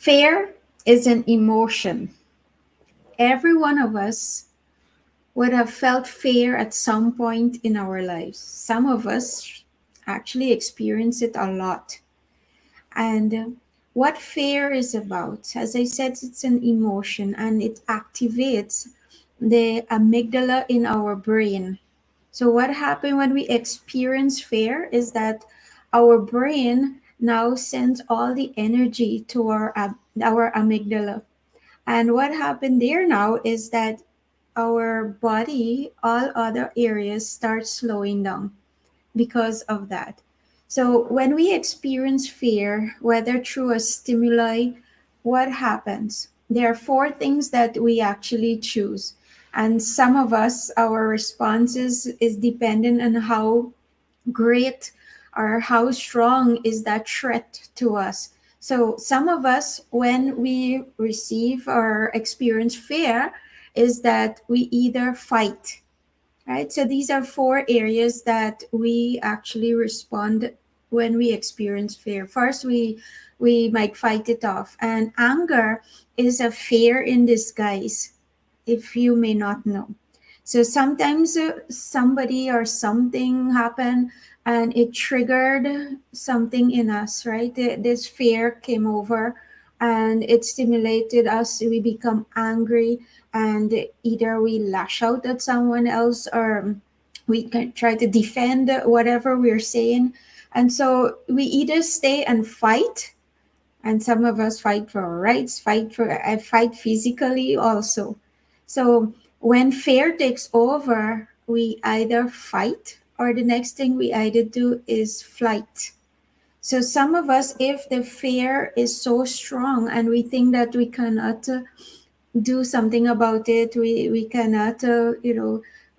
Fear is an emotion. Every one of us would have felt fear at some point in our lives. Some of us actually experience it a lot. And what fear is about, as I said, it's an emotion and it activates the amygdala in our brain. So, what happens when we experience fear is that our brain now sends all the energy to our amygdala. And what happened there now is that our body, all other areas start slowing down because of that. So when we experience fear, whether through a stimuli, what happens? There are four things that we actually choose. And some of us, our responses is dependent on how great or how strong is that threat to us. So some of us, when we receive or experience fear, is that we either fight, right? So these are four areas that we actually respond when we experience fear. First, we might fight it off, and anger is a fear in disguise, if you may not know. So sometimes somebody or something happened and it triggered something in us, right? This fear came over and it stimulated us. We become angry and either we lash out at someone else or we can try to defend whatever we're saying. And so we either stay and fight, and some of us fight for our rights, fight physically also. So when fear takes over, we either fight or the next thing we either do is flight. So some of us, if the fear is so strong and we think that we cannot do something about it, we cannot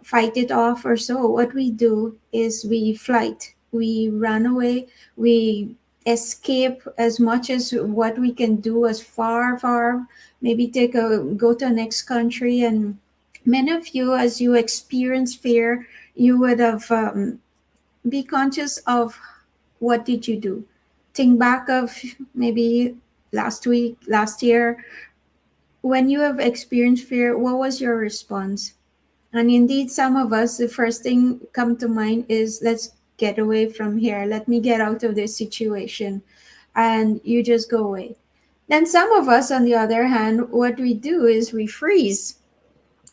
fight it off or so, what we do is we flight, we run away, we escape as much as what we can do, as far, maybe go to the next country. And many of you, as you experience fear, you would have be conscious of what did you do. Think back of maybe last week, last year, when you have experienced fear, what was your response? And indeed, some of us, the first thing come to mind is, let's get away from here. Let me get out of this situation. And you just go away. Then some of us, on the other hand, what we do is we freeze.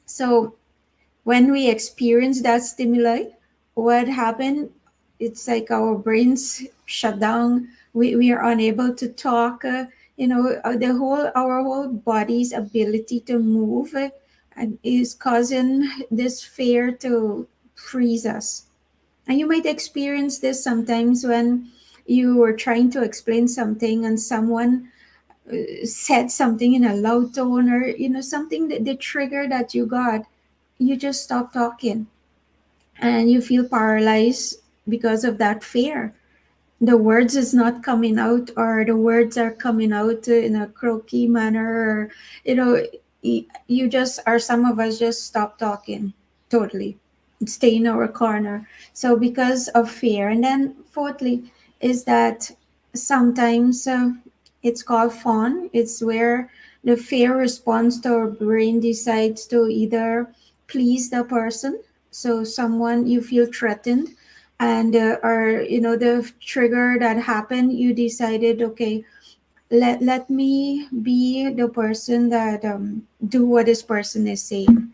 So when we experience that stimuli, what happened? It's like our brains shut down. We are unable to talk. The whole our whole body's ability to move and is causing this fear to freeze us. And you might experience this sometimes when you were trying to explain something and someone said something in a loud tone, or something that the trigger that you got, you just stop talking and you feel paralyzed because of that fear. The words is not coming out, or the words are coming out in a croaky manner, or you know you just, or some of us just stop talking totally, stay in our corner, so because of fear. And then fourthly is that sometimes it's called fawn. It's where the fear response to our brain decides to either please the person, so someone you feel threatened, and or the trigger that happened, you decided, okay, let me be the person that do what this person is saying.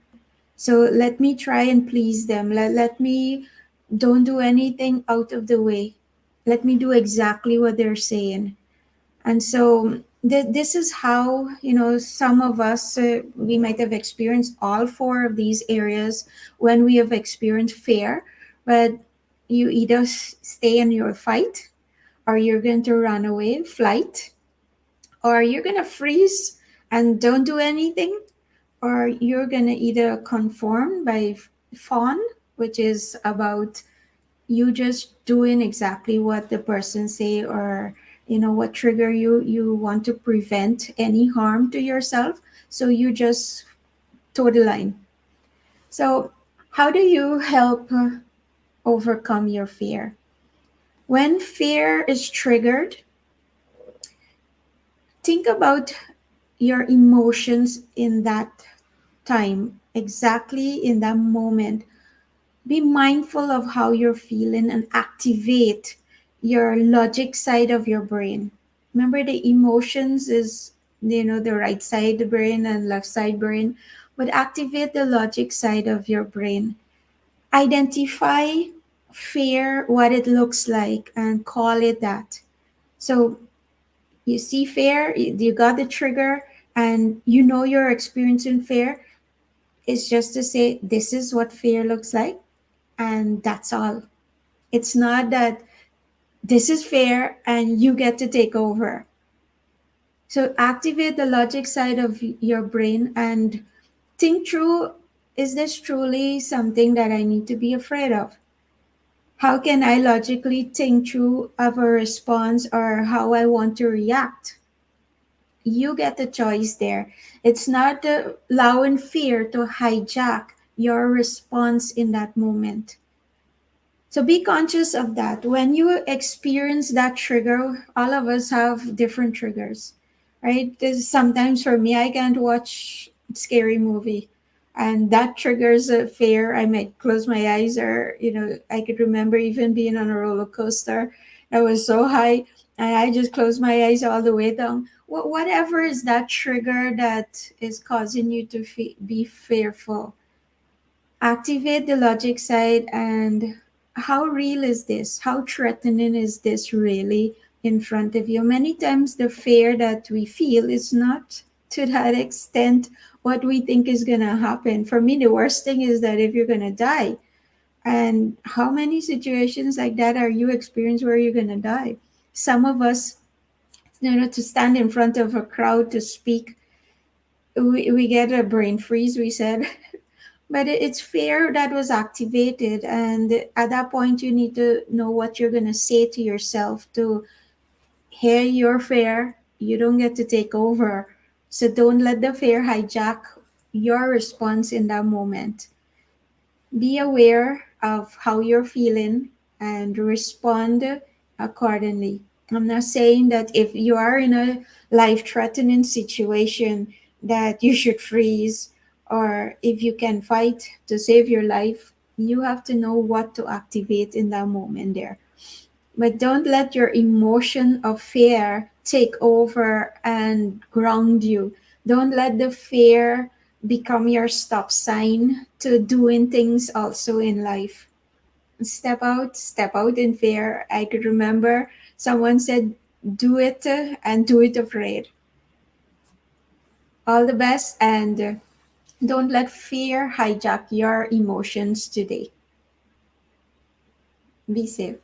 So let me try and please them. Let me don't do anything out of the way. Let me do exactly what they're saying. And so this is how, some of us, we might have experienced all four of these areas when we have experienced fear. But you either stay in your fight, or you're going to run away, flight, or you're going to freeze and don't do anything, or you're going to either conform by fawn, which is about you just doing exactly what the person say, or what trigger you want to prevent any harm to yourself, so you just toe the line. So how do you help overcome your fear? When fear is triggered, Think about your emotions in that time, exactly in that moment. Be mindful of how you're feeling and activate your logic side of your brain. Remember, the emotions is, the right side brain and left side brain, but activate the logic side of your brain. Identify fear, what it looks like, and call it that. So you see fear, you got the trigger, and you know you're experiencing fear. It's just to say, this is what fear looks like, and that's all. It's not that this is fair and you get to take over. So activate the logic side of your brain and think through, is this truly something that I need to be afraid of? How can I logically think through of a response or how I want to react? You get the choice there. It's not allowing fear to hijack your response in that moment. So be conscious of that. When you experience that trigger, all of us have different triggers, right? There's sometimes for me, I can't watch scary movie, and that triggers a fear. I might close my eyes, or I could remember even being on a roller coaster that was so high, and I just closed my eyes all the way down. Whatever is that trigger that is causing you to be fearful, activate the logic side. And how real is this? How threatening is this really in front of you? Many times the fear that we feel is not to that extent what we think is going to happen. For me, the worst thing is that if you're going to die, and how many situations like that are you experiencing where you're going to die? Some of us, to stand in front of a crowd to speak, we get a brain freeze, we said. But it's fear that was activated. And at that point, you need to know what you're going to say to yourself to hear your fear. You don't get to take over. So don't let the fear hijack your response in that moment. Be aware of how you're feeling and respond accordingly. I'm not saying that if you are in a life threatening situation that you should freeze, or if you can fight to save your life, you have to know what to activate in that moment there. But don't let your emotion of fear take over and ground you. Don't let the fear become your stop sign to doing things also in life. Step out in fear. I could remember someone said, do it and do it afraid. All the best, and don't let fear hijack your emotions today. Be safe.